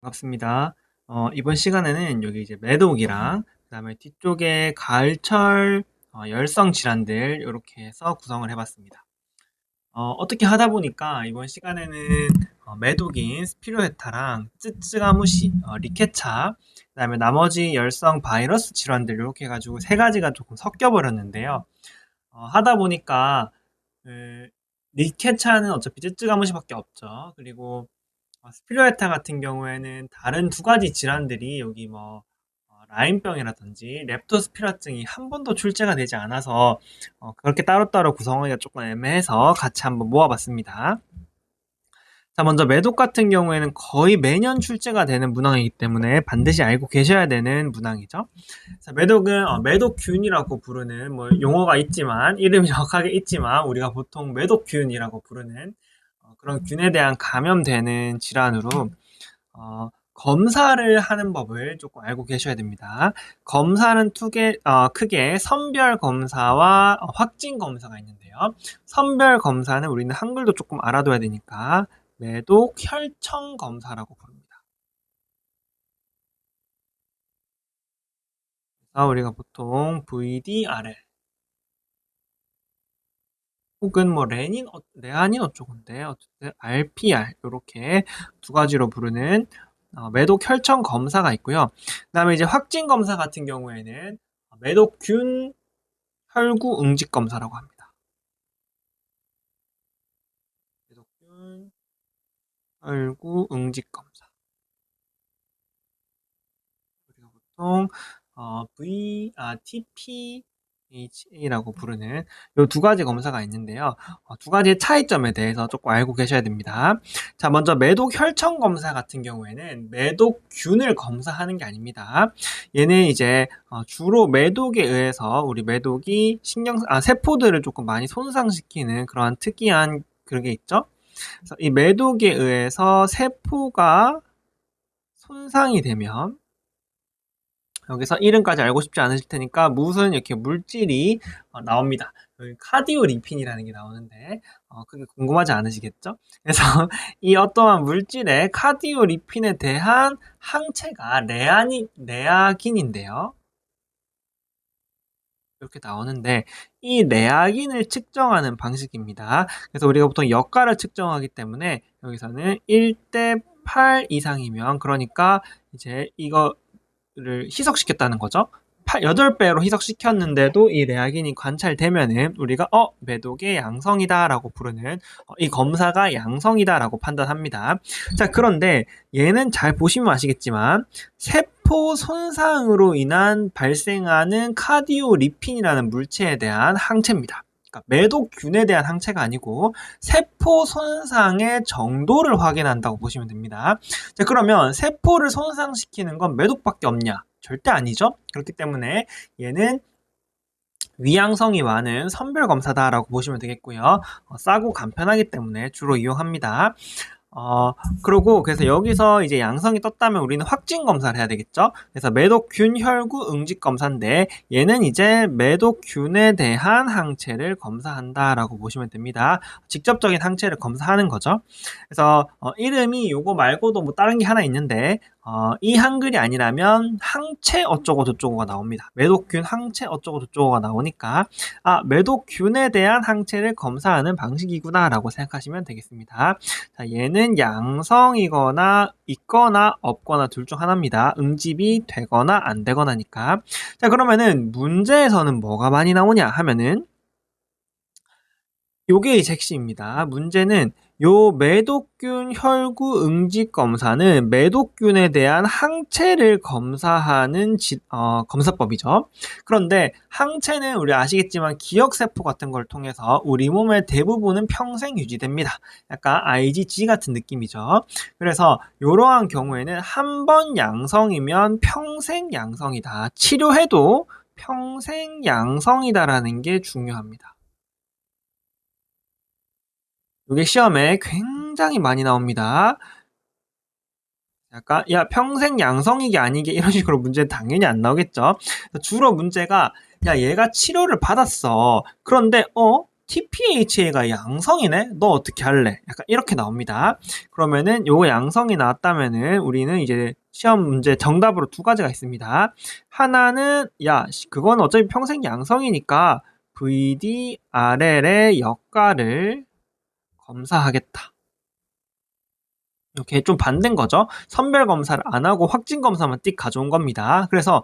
반갑습니다. 이번 시간에는 여기 이제 매독이랑 그다음에 뒤쪽에 가을철 열성 질환들 이렇게 해서 구성을 해봤습니다. 어떻게 하다 보니까 이번 시간에는 매독인 스피루에타랑 쯔쯔가무시, 리케차, 그다음에 나머지 열성 바이러스 질환들 이렇게 해가지고 세 가지가 조금 섞여 버렸는데요. 하다 보니까 그 리케차는 어차피 쯔쯔가무시밖에 없죠. 그리고 스피루에타 같은 경우에는 다른 두 가지 질환들이 여기 뭐 라임병이라든지 렙토스피라증이 한 번도 출제가 되지 않아서 그렇게 따로따로 구성하기가 조금 애매해서 같이 한번 모아봤습니다. 자, 먼저 매독 같은 경우에는 거의 매년 출제가 되는 문항이기 때문에 반드시 알고 계셔야 되는 문항이죠. 자, 매독은 매독균이라고 부르는 뭐 용어가 있지만 이름이 정확하게 있지만 우리가 보통 매독균이라고 부르는 그런 균에 대한 감염되는 질환으로 검사를 하는 법을 조금 알고 계셔야 됩니다. 검사는 크게 선별 검사와 확진 검사가 있는데요. 선별 검사는 우리는 한글도 조금 알아둬야 되니까 매독 혈청 검사라고 부릅니다. 그래서 우리가 보통 VDRL 혹은 뭐 레아닌 어쩌고인데 어쨌든 RPR 이렇게 두 가지로 부르는 매독 혈청 검사가 있고요. 그다음에 이제 확진 검사 같은 경우에는 매독균 혈구 응집 검사라고 합니다. 매독균 혈구 응집 검사. 우리가 보통 TPHA라고 부르는 이 두 가지 검사가 있는데요. 두 가지의 차이점에 대해서 조금 알고 계셔야 됩니다. 자, 먼저 매독 혈청 검사 같은 경우에는 매독균을 검사하는 게 아닙니다. 얘는 이제 주로 매독에 의해서 우리 매독이 세포들을 조금 많이 손상시키는 그런 특이한 그런 게 있죠. 그래서 이 매독에 의해서 세포가 손상이 되면 여기서 이름까지 알고 싶지 않으실 테니까 무슨 이렇게 물질이 나옵니다. 여기 카디오리핀이라는 게 나오는데 그게 궁금하지 않으시겠죠? 그래서 이 어떠한 물질의 카디오리핀에 대한 항체가 레아긴인데요. 이렇게 나오는데 이 레아긴을 측정하는 방식입니다. 그래서 우리가 보통 역가를 측정하기 때문에 여기서는 1대 8 이상이면 그러니까 이제 이거를 희석시켰다는 거죠. 8배로 희석시켰는데도 이 레아긴이 관찰되면은 우리가 매독의 양성이다라고 부르는 이 검사가 양성이다라고 판단합니다. 자, 그런데 얘는 잘 보시면 아시겠지만 세포 손상으로 인한 발생하는 카디오리핀이라는 물체에 대한 항체입니다. 그러니까 매독균에 대한 항체가 아니고 세포 손상의 정도를 확인한다고 보시면 됩니다. 자, 그러면 세포를 손상시키는 건 매독밖에 없냐? 절대 아니죠. 그렇기 때문에 얘는 위양성이 많은 선별검사다라고 보시면 되겠고요. 싸고 간편하기 때문에 주로 이용합니다. 그래서 여기서 이제 양성이 떴다면 우리는 확진 검사를 해야 되겠죠. 그래서 매독균 혈구 응집 검사인데 얘는 이제 매독균에 대한 항체를 검사한다라고 보시면 됩니다. 직접적인 항체를 검사하는 거죠. 그래서 이름이 요거 말고도 뭐 다른 게 하나 있는데 이 한글이 아니라면 항체 어쩌고 저쩌고가 나옵니다. 매독균 항체 어쩌고 저쩌고가 나오니까 매독균에 대한 항체를 검사하는 방식이구나 라고 생각하시면 되겠습니다. 자, 얘는 양성이거나 있거나 없거나 둘 중 하나입니다. 응집이 되거나 안 되거나니까. 자, 그러면은 문제에서는 뭐가 많이 나오냐 하면은 요게 이제 핵심입니다. 문제는 요 매독균 혈구 응집 검사는 매독균에 대한 항체를 검사하는 검사법이죠. 그런데 항체는 우리 아시겠지만 기억세포 같은 걸 통해서 우리 몸의 대부분은 평생 유지됩니다. 약간 IgG 같은 느낌이죠. 그래서 이러한 경우에는 한 번 양성이면 평생 양성이다. 치료해도 평생 양성이다라는 게 중요합니다. 이게 시험에 굉장히 많이 나옵니다. 약간 야 평생 양성이게 아니게 이런 식으로 문제는 당연히 안 나오겠죠. 주로 문제가 야 얘가 치료를 받았어. 그런데 TPHA가 양성이네? 너 어떻게 할래? 약간 이렇게 나옵니다. 그러면은 요거 양성이 나왔다면은 우리는 이제 시험 문제 정답으로 두 가지가 있습니다. 하나는 그건 어차피 평생 양성이니까 VDRL의 역가를 검사하겠다. 이렇게 좀 반대인 거죠. 선별 검사를 안 하고 확진 검사만 띡 가져온 겁니다. 그래서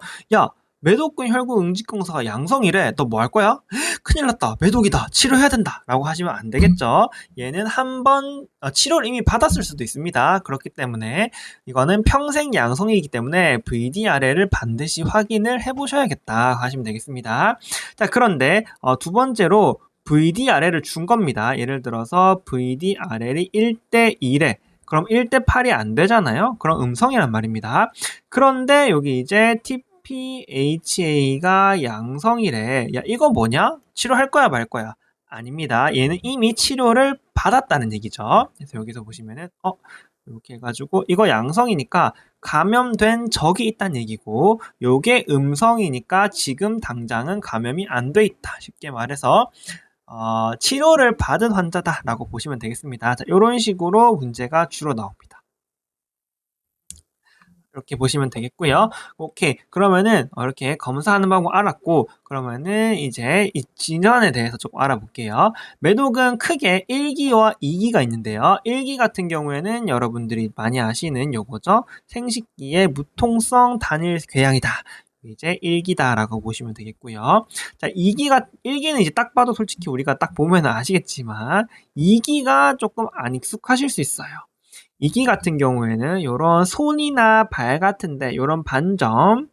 매독근 혈구 응집 검사가 양성이래. 너 뭐 할 거야? 큰일 났다. 매독이다. 치료해야 된다. 라고 하시면 안 되겠죠. 얘는 한번 치료를 이미 받았을 수도 있습니다. 그렇기 때문에 이거는 평생 양성이기 때문에 VDRL을 반드시 확인을 해보셔야겠다 하시면 되겠습니다. 자, 그런데 두 번째로 VDRL을 준 겁니다. 예를 들어서 VDRL이 1대 1에 그럼 1대 8이 안 되잖아요. 그럼 음성이란 말입니다. 그런데 여기 이제 TPHA가 양성이래. 이거 뭐냐? 치료할 거야 말 거야? 아닙니다. 얘는 이미 치료를 받았다는 얘기죠. 그래서 여기서 보시면은 이렇게 해가지고 이거 양성이니까 감염된 적이 있다는 얘기고 요게 음성이니까 지금 당장은 감염이 안 돼 있다. 쉽게 말해서 치료를 받은 환자다라고 보시면 되겠습니다. 자, 이런 식으로 문제가 주로 나옵니다. 이렇게 보시면 되겠고요. 오케이. 그러면은 이렇게 검사하는 방법 알았고, 그러면은 이제 이 진단에 대해서 조금 알아볼게요. 매독은 크게 1기와 2기가 있는데요. 1기 같은 경우에는 여러분들이 많이 아시는 요거죠. 생식기의 무통성 단일 궤양이다. 이제 1기다라고 보시면 되겠고요. 자, 1기는 이제 딱 봐도 솔직히 우리가 딱 보면 아시겠지만 2기가 조금 안 익숙하실 수 있어요. 2기 같은 경우에는 요런 손이나 발 같은데 요런 반점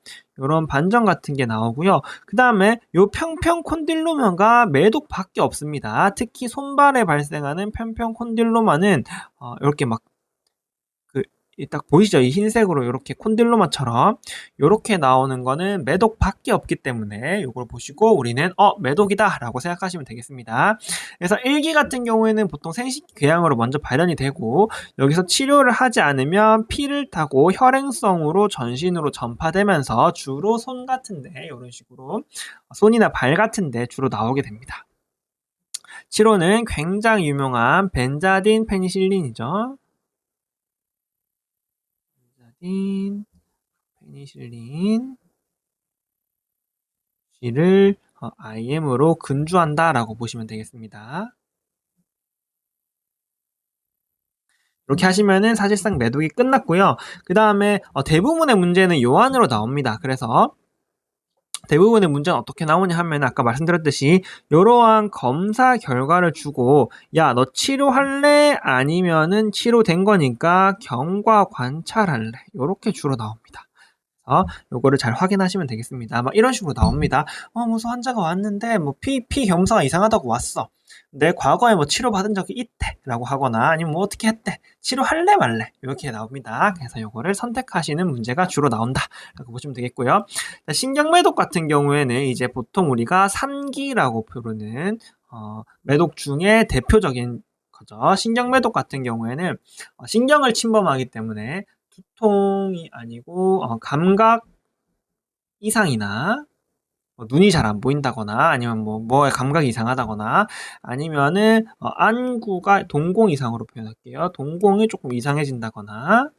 같은 게 나오고요. 그 다음에 요 평평 콘딜로마가 매독밖에 없습니다. 특히 손발에 발생하는 평평 콘딜로마는 이렇게 막 딱 보이시죠? 이 흰색으로 이렇게 콘딜로마처럼 이렇게 나오는 거는 매독밖에 없기 때문에 이걸 보시고 우리는 매독이다 라고 생각하시면 되겠습니다. 그래서 1기 같은 경우에는 보통 생식 궤양으로 먼저 발현이 되고 여기서 치료를 하지 않으면 피를 타고 혈행성으로 전신으로 전파되면서 주로 손 같은데 이런 식으로 손이나 발 같은데 주로 나오게 됩니다. 치료는 굉장히 유명한 벤자딘 페니실린이죠. 페니실린 G를 IM으로 근주한다라고 보시면 되겠습니다. 이렇게 하시면은 사실상 매독이 끝났고요. 그 다음에 대부분의 문제는 요 안으로 나옵니다. 그래서 대부분의 문제는 어떻게 나오냐 하면 아까 말씀드렸듯이 이러한 검사 결과를 주고 너 치료할래? 아니면은 치료된 거니까 경과 관찰할래? 이렇게 주로 나옵니다. 요거를 잘 확인하시면 되겠습니다. 막 이런 식으로 나옵니다. 무슨 환자가 왔는데 피 검사가 이상하다고 왔어. 내 과거에 치료받은 적이 있대 라고 하거나 아니면 어떻게 했대. 치료할래 말래 이렇게 나옵니다. 그래서 요거를 선택하시는 문제가 주로 나온다 라고 보시면 되겠고요. 자, 신경매독 같은 경우에는 이제 보통 우리가 3기라고 부르는 매독 중에 대표적인 거죠. 신경매독 같은 경우에는 신경을 침범하기 때문에 두통이 아니고 감각 이상이나 눈이 잘 안 보인다거나 아니면 뭐에 감각이 이상하다거나 아니면은 안구가 동공 이상으로 표현할게요. 동공이 조금 이상해진다거나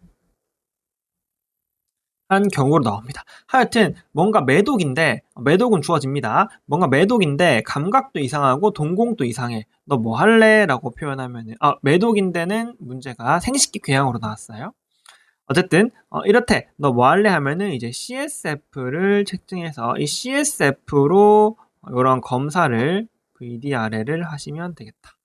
한 경우로 나옵니다. 하여튼 뭔가 매독은 주어집니다. 뭔가 매독인데 감각도 이상하고 동공도 이상해. 너 뭐 할래? 라고 표현하면은 매독인데는 문제가 생식기 궤양으로 나왔어요. 어쨌든 이렇대. 너 뭐 할래? 하면은 이제 CSF를 측정해서 이 CSF로 이런 검사를 VDRL을 하시면 되겠다.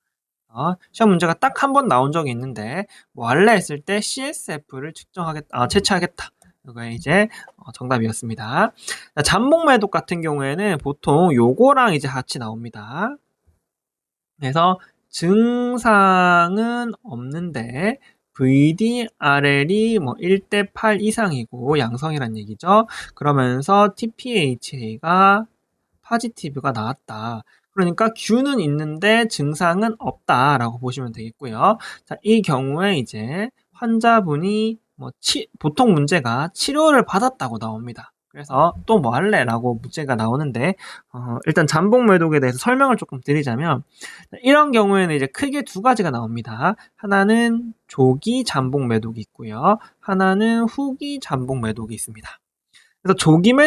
시험 문제가 딱 한 번 나온 적이 있는데 뭐 할래 했을 때 CSF를 채취하겠다. 이거 이제 정답이었습니다. 잠복 매독 같은 경우에는 보통 요거랑 이제 같이 나옵니다. 그래서 증상은 없는데 VDRL이 1대 8 이상이고 양성이란 얘기죠. 그러면서 TPHA가 포지티브가 나왔다. 그러니까 Q는 있는데 증상은 없다라고 보시면 되겠고요. 자, 이 경우에 이제 환자분이 보통 문제가 치료를 받았다고 나옵니다. 그래서 또 뭐 할래? 라고 문제가 나오는데, 일단 잠복 매독에 대해서 설명을 조금 드리자면, 이런 경우에는 이제 크게 두 가지가 나옵니다. 하나는 조기 잠복 매독이 있고요. 하나는 후기 잠복 매독이 있습니다. 그래서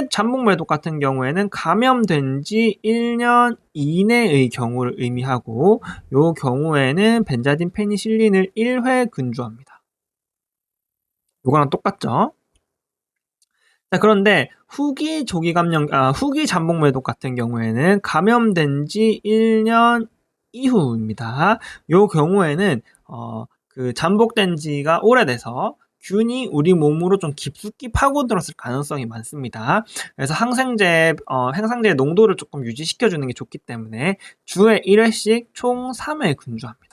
잠복 매독 같은 경우에는 감염된 지 1년 이내의 경우를 의미하고, 요 경우에는 벤자딘 페니실린을 1회 근주합니다. 요거랑 똑같죠? 자, 그런데 후기 잠복 매독 같은 경우에는 감염된 지 1년 이후입니다. 요 경우에는 그 잠복된 지가 오래돼서 균이 우리 몸으로 좀 깊숙이 파고들었을 가능성이 많습니다. 그래서 항생제의 농도를 조금 유지시켜주는 게 좋기 때문에 주에 1회씩 총 3회 근주합니다.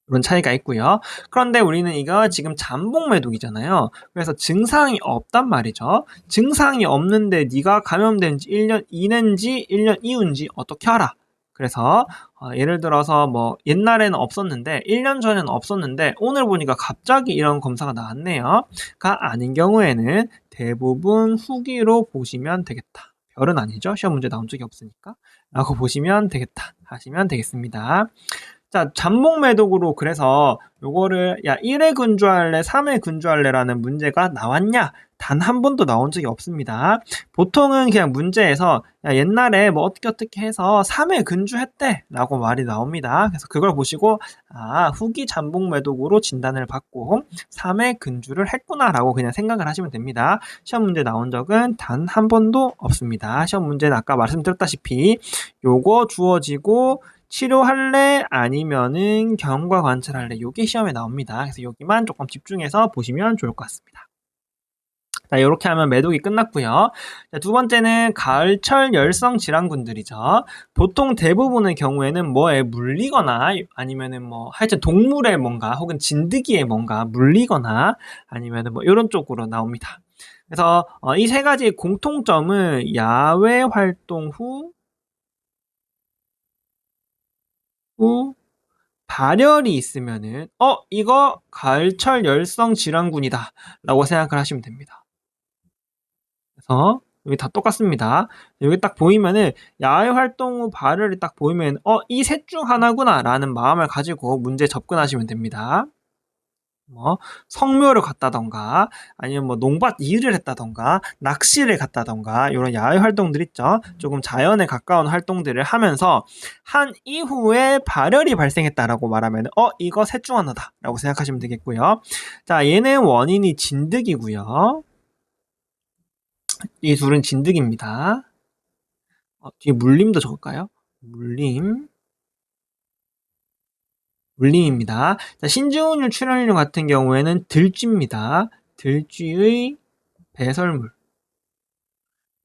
그런 차이가 있고요. 그런데 우리는 이거 지금 잠복 매독이잖아요. 그래서 증상이 없단 말이죠. 증상이 없는데 네가 감염된 지 1년 이내인지 1년 이후인지 어떻게 알아? 그래서 예를 들어서 뭐 옛날에는 없었는데 1년 전에는 없었는데 오늘 보니까 갑자기 이런 검사가 나왔네요. 가 아닌 경우에는 대부분 후기로 보시면 되겠다. 별은 아니죠. 시험 문제 나온 적이 없으니까. 라고 보시면 되겠다. 하시면 되겠습니다. 자, 잠복 매독으로 그래서 요거를 1회 근주할래, 3회 근주할래라는 문제가 나왔냐? 단 한 번도 나온 적이 없습니다. 보통은 그냥 문제에서 옛날에 뭐 어떻게 해서 3회 근주했대 라고 말이 나옵니다. 그래서 그걸 보시고 후기 잠복 매독으로 진단을 받고 3회 근주를 했구나 라고 그냥 생각을 하시면 됩니다. 시험 문제 나온 적은 단 한 번도 없습니다. 시험 문제는 아까 말씀드렸다시피 요거 주어지고 치료할래? 아니면은 경과 관찰할래? 요게 시험에 나옵니다. 그래서 여기만 조금 집중해서 보시면 좋을 것 같습니다. 자, 요렇게 하면 매독이 끝났고요. 자, 두 번째는 가을철 열성 질환군들이죠. 보통 대부분의 경우에는 뭐에 물리거나 아니면은 뭐 하여튼 동물에 뭔가 혹은 진드기에 뭔가 물리거나 아니면은 뭐 이런 쪽으로 나옵니다. 그래서 이 세 가지의 공통점은 야외 활동 후 발열이 있으면은 이거 가을철 열성 질환군이다 라고 생각을 하시면 됩니다. 그래서 여기 다 똑같습니다. 여기 딱 보이면은 야외 활동 후 발열이 딱 보이면 이 셋 중 하나구나 라는 마음을 가지고 문제 접근하시면 됩니다. 뭐 성묘를 갔다던가 아니면 뭐 농밭 일을 했다던가 낚시를 갔다던가 이런 야외 활동들 있죠. 조금 자연에 가까운 활동들을 하면서 한 이후에 발열이 발생했다라고 말하면 이거 셋 중 하나다라고 생각하시면 되겠고요. 자, 얘는 원인이 진드기고요. 이 둘은 진드기입니다. 뒤에 물림도 적을까요? 물림입니다. 자, 신증후군 출현율 같은 경우에는 들쥐입니다. 들쥐의 배설물.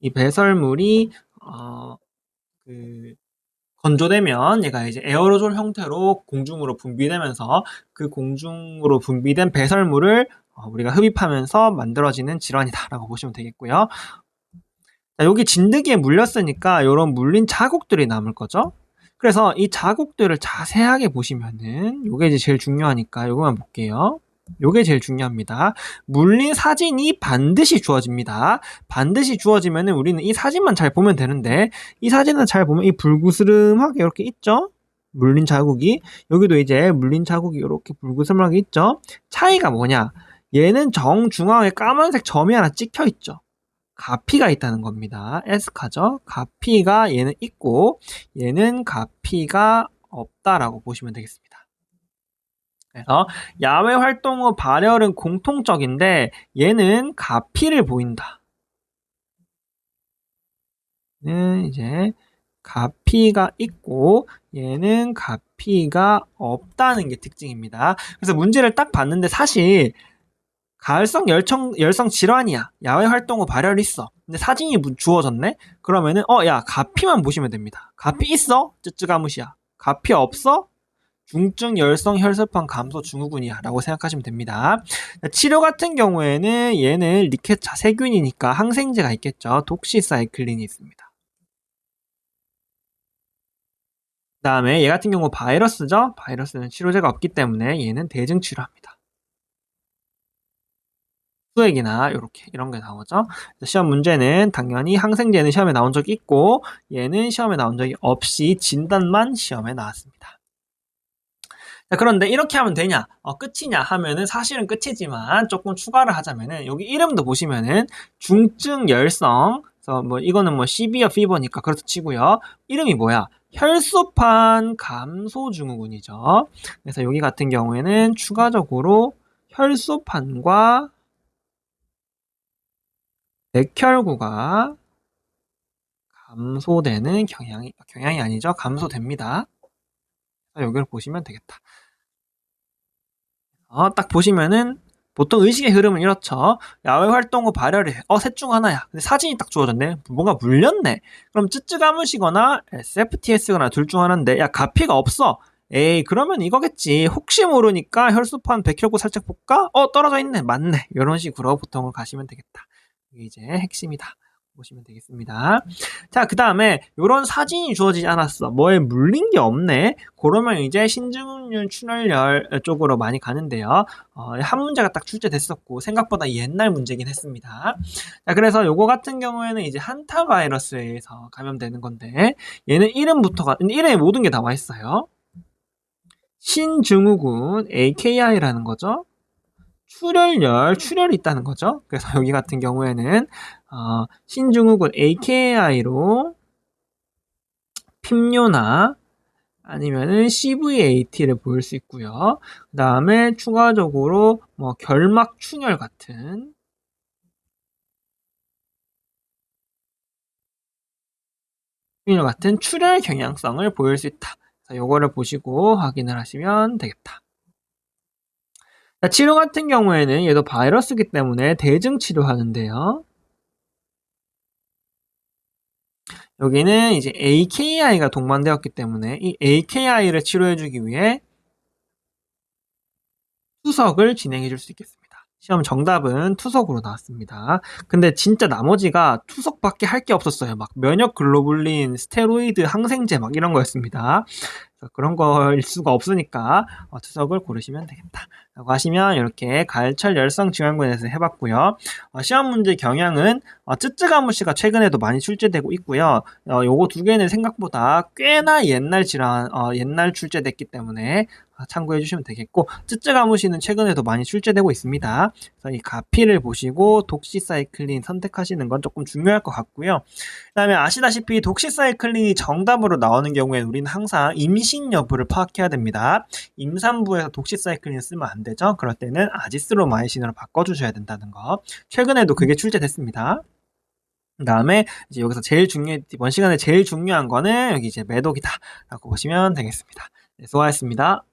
이 배설물이 건조되면 얘가 이제 에어로졸 형태로 공중으로 분비되면서 그 공중으로 분비된 배설물을 우리가 흡입하면서 만들어지는 질환이다라고 보시면 되겠고요. 자, 여기 진드기에 물렸으니까 이런 물린 자국들이 남을 거죠. 그래서 이 자국들을 자세하게 보시면은 요게 이제 제일 중요하니까 요거만 볼게요. 요게 제일 중요합니다. 물린 사진이 반드시 주어집니다. 반드시 주어지면은 우리는 이 사진만 잘 보면 되는데 이 사진을 잘 보면 이 불구스름하게 이렇게 있죠? 물린 자국이. 여기도 이제 물린 자국이 이렇게 불구스름하게 있죠? 차이가 뭐냐? 얘는 정중앙에 까만색 점이 하나 찍혀 있죠. 가피가 있다는 겁니다. 에스카죠. 가피가 얘는 있고 얘는 가피가 없다라고 보시면 되겠습니다. 그래서 야외 활동 후 발열은 공통적인데 얘는 가피를 보인다. 얘는 이제 가피가 있고 얘는 가피가 없다는 게 특징입니다. 그래서 문제를 딱 봤는데 사실 가을성 열성 질환이야. 야외 활동 후 발열 있어. 근데 사진이 주어졌네? 그러면은 야 가피만 보시면 됩니다. 가피 있어? 쯔쯔가무시야. 가피 없어? 중증 열성 혈소판 감소 증후군이야 라고 생각하시면 됩니다. 치료 같은 경우에는 얘는 리켓 자세균이니까 항생제가 있겠죠. 독시사이클린이 있습니다. 그 다음에 얘 같은 경우 바이러스죠. 바이러스는 치료제가 없기 때문에 얘는 대증 치료합니다. 수액이나 요렇게 이런 게 나오죠. 시험 문제는 당연히 항생제는 시험에 나온 적이 있고 얘는 시험에 나온 적이 없이 진단만 시험에 나왔습니다. 자, 그런데 이렇게 하면 되냐? 끝이냐 하면은 사실은 끝이지만 조금 추가를 하자면은 여기 이름도 보시면은 중증 열성, 그래서 뭐 이거는 뭐 시비어 피버니까 그렇다 치고요. 이름이 뭐야? 혈소판 감소 증후군이죠. 그래서 여기 같은 경우에는 추가적으로 혈소판과 백혈구가 감소되는 경향이 아니죠. 감소됩니다. 여기를 보시면 되겠다. 딱 보시면은 보통 의식의 흐름은 이렇죠. 야외 활동 후 발열이 셋 중 하나야. 근데 사진이 딱 주어졌네. 뭔가 물렸네. 그럼 쯔쯔가무시거나 SFTS거나 둘 중 하나인데 야 가피가 없어. 에이 그러면 이거겠지. 혹시 모르니까 혈소판 백혈구 살짝 볼까? 떨어져 있네. 맞네. 이런 식으로 보통은 가시면 되겠다. 이게 이제 핵심이다. 보시면 되겠습니다. 자, 그 다음에 이런 사진이 주어지지 않았어. 뭐에 물린 게 없네. 그러면 이제 신증후군 출혈열 쪽으로 많이 가는데요. 한 문제가 딱 출제됐었고 생각보다 옛날 문제긴 했습니다. 자, 그래서 요거 같은 경우에는 이제 한타 바이러스에 의해서 감염되는 건데 얘는 이름부터가 이름에 모든 게 나와 있어요. 신증후군 AKI라는 거죠. 출혈이 있다는 거죠. 그래서 여기 같은 경우에는 신증후군 AKI로 핍뇨나 아니면은 CVAT를 보일 수 있고요. 그 다음에 추가적으로 뭐 결막충혈 같은 출혈 경향성을 보일 수 있다. 요거를 보시고 확인을 하시면 되겠다. 자, 치료 같은 경우에는 얘도 바이러스이기 때문에 대증 치료하는데요. 여기는 이제 AKI가 동반되었기 때문에 이 AKI를 치료해주기 위해 투석을 진행해 줄 수 있겠습니다. 시험 정답은 투석으로 나왔습니다. 근데 진짜 나머지가 투석밖에 할 게 없었어요. 막 면역 글로불린, 스테로이드, 항생제 막 이런 거였습니다. 그런 거일 수가 없으니까 투석을 고르시면 되겠다 라고 하시면 이렇게 가열철 열성 질환군에 대해서 해봤고요. 시험 문제 경향은 쯔쯔가무시가 최근에도 많이 출제되고 있고요. 요거 두 개는 생각보다 꽤나 옛날 질환, 옛날 출제됐기 때문에 참고해 주시면 되겠고, 쯔쯔가무시는 최근에도 많이 출제되고 있습니다. 그래서 이 가피를 보시고 독시사이클린 선택하시는 건 조금 중요할 것 같고요. 그 다음에 아시다시피 독시사이클린이 정답으로 나오는 경우에는 우리는 항상 임신 여부를 파악해야 됩니다. 임산부에서 독시사이클린 쓰면 안 되죠. 그럴 때는 아지스로마이신으로 바꿔주셔야 된다는 거. 최근에도 그게 출제됐습니다. 그 다음에 이제 여기서 이번 시간에 제일 중요한 거는 여기 이제 매독이다 라고 보시면 되겠습니다. 네, 수고하셨습니다.